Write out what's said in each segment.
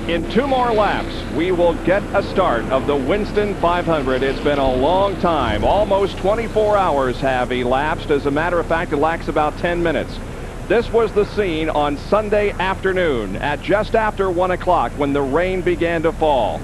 In 2 more laps, we will get a start of the Winston 500. It's been a long time. Almost 24 hours have elapsed. As a matter of fact, it lacks about 10 minutes. This was the scene on Sunday afternoon at just after 1 o'clock when the rain began to fall.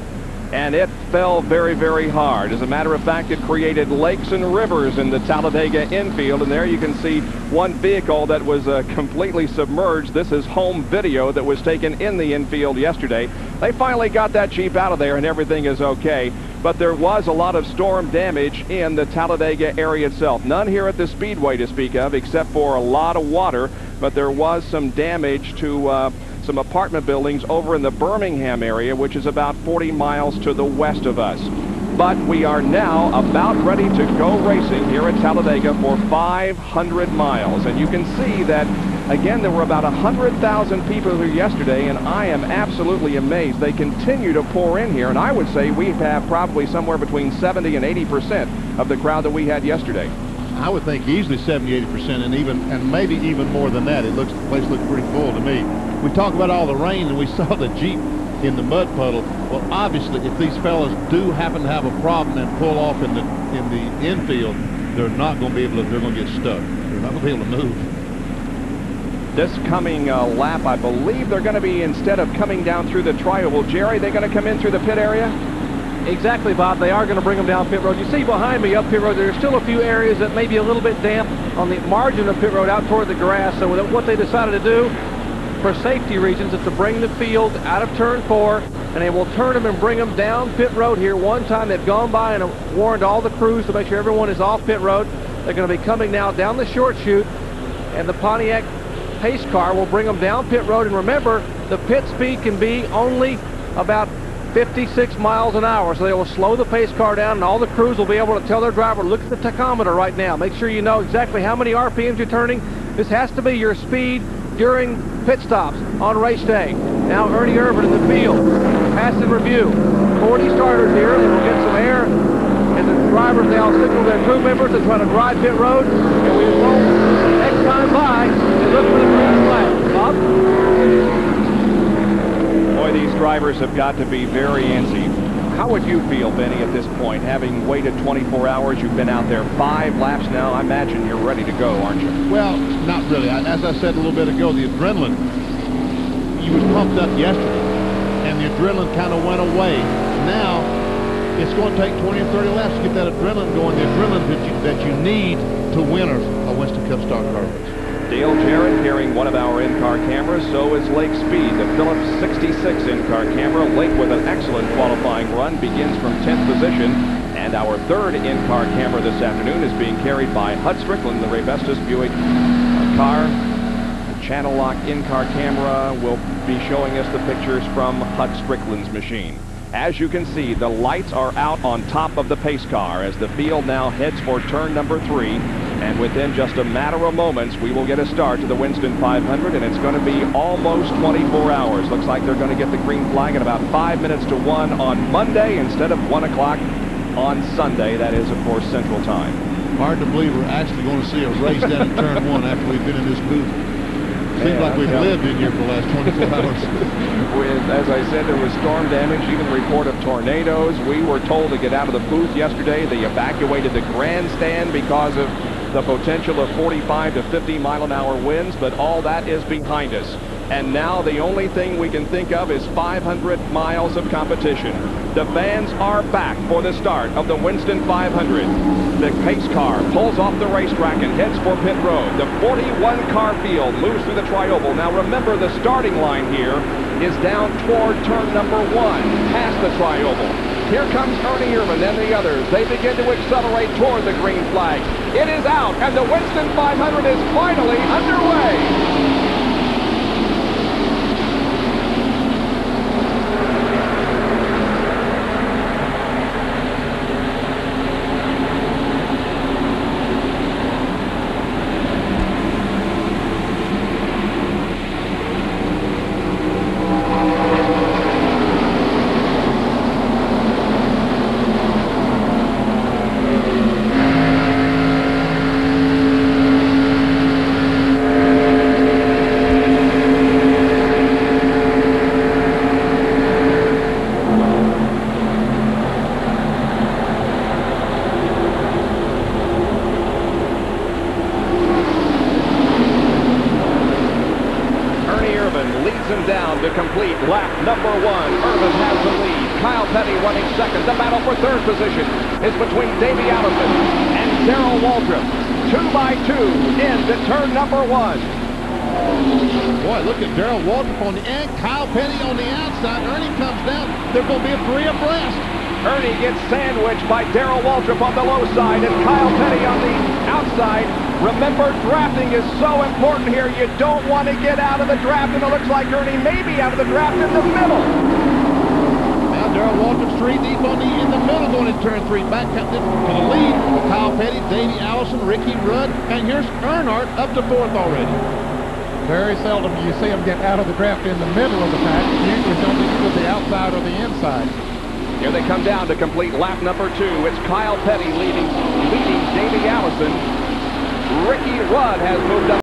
And it fell very, very hard. As a matter of fact, it created lakes and rivers in the Talladega infield. And there you can see one vehicle that was completely submerged. This is home video that was taken in the infield yesterday. They finally got that Jeep out of there and everything is okay. But there was a lot of storm damage in the Talladega area itself. None here at the Speedway to speak of, except for a lot of water. But there was some damage to some apartment buildings over in the Birmingham area, which is about 40 miles to the west of us. But we are now about ready to go racing here at Talladega for 500 miles. And you can see that, again, there were about 100,000 people here yesterday, and I am absolutely amazed. They continue to pour in here, and I would say we have probably somewhere between 70 and 80% of the crowd that we had yesterday. I would think easily 70–80%, and maybe even more than that. The place looks pretty full to me. We talk about all the rain, and we saw the Jeep in the mud puddle. Well, obviously, if these fellas do happen to have a problem and pull off in the infield, they're not going to be able to. They're going to get stuck. They're not going to be able to move. This coming lap, I believe they're going to be, instead of coming down through the tri-oval, Jerry, they're going to come in through the pit area. Exactly, Bob. They are going to bring them down pit road. You see behind me up pit road, there's still a few areas that may be a little bit damp on the margin of pit road out toward the grass. So what they decided to do for safety reasons is to bring the field out of turn 4, and they will turn them and bring them down pit road here one time. They've gone by and warned all the crews to make sure everyone is off pit road. They're going to be coming now down the short chute, and the Pontiac pace car will bring them down pit road. And remember, the pit speed can be only about 56 miles an hour, so they will slow the pace car down, and all the crews will be able to tell their driver, look at the tachometer right now. Make sure you know exactly how many RPMs you're turning. This has to be your speed during pit stops on race day. Now Ernie Irvin in the field. Pass and review. 40 starters here. They will get some air, and the drivers, they all signal their crew members to try to drive pit road, and we will, next time by, they look for the green flag. Bob? Boy, these drivers have got to be very antsy. How would you feel, Benny, at this point, having waited 24 hours? You've been out there 5 laps now. I imagine you're ready to go, aren't you? Well, not really. As I said a little bit ago, the adrenaline, you was pumped up yesterday, and the adrenaline kind of went away. Now, it's going to take 20 or 30 laps to get that adrenaline going, the adrenaline that you need to win a Winston Cup Stock Car race. Dale Jarrett carrying one of our in-car cameras. So is Lake Speed. The Phillips 66 in-car camera. Lake with an excellent qualifying run begins from 10th position. And our third in-car camera this afternoon is being carried by Hud Strickland, the Ray Vestas Buick car. The channel lock in-car camera will be showing us the pictures from Hud Strickland's machine. As you can see, the lights are out on top of the pace car as the field now heads for turn number 3. And within just a matter of moments, we will get a start to the Winston 500, and it's going to be almost 24 hours. Looks like they're going to get the green flag at about 5 minutes to 1 on Monday instead of 1 o'clock on Sunday. That is, of course, Central Time. Hard to believe we're actually going to see a race down in turn 1 after we've been in this booth. Seems like we've lived in here for the last 24 hours. As I said, there was storm damage, even report of tornadoes. We were told to get out of the booth yesterday. They evacuated the grandstand because of the potential of 45 to 50 mile-an-hour winds, but all that is behind us. And now the only thing we can think of is 500 miles of competition. The fans are back for the start of the Winston 500. The pace car pulls off the racetrack and heads for pit road. The 41-car field moves through the tri-oval. Now remember, the starting line here is down toward turn number 1, past the tri-oval. Here comes Ernie Irvin and the others. They begin to accelerate toward the green flag. It is out, and the Winston 500 is finally underway. Winston down to complete lap number 1. Irvin has the lead. Kyle Petty running second. The battle for third position is between Davey Allison and Darrell Waltrip. 2 by 2 into turn number 1. Boy, look at Darrell Waltrip on the end. Kyle Petty on the outside. Ernie comes down. There's going to be a 3 abreast. Ernie gets sandwiched by Darrell Waltrip on the low side and Kyle Petty on the outside. Remember, drafting is so important here. You don't want to get out of the draft, and it looks like Ernie may be out of the draft in the middle. Now Darrell Waltrip's 3 deep in the middle going in turn 3. Back up to the lead. Kyle Petty, Davey Allison, Ricky Rudd, and here's Earnhardt up to 4th already. Very seldom do you see them get out of the draft in the middle of the pack. Usually it's only either the outside or the inside. Here they come down to complete lap number 2. It's Kyle Petty leading Davey Allison. Ricky Rudd has moved up.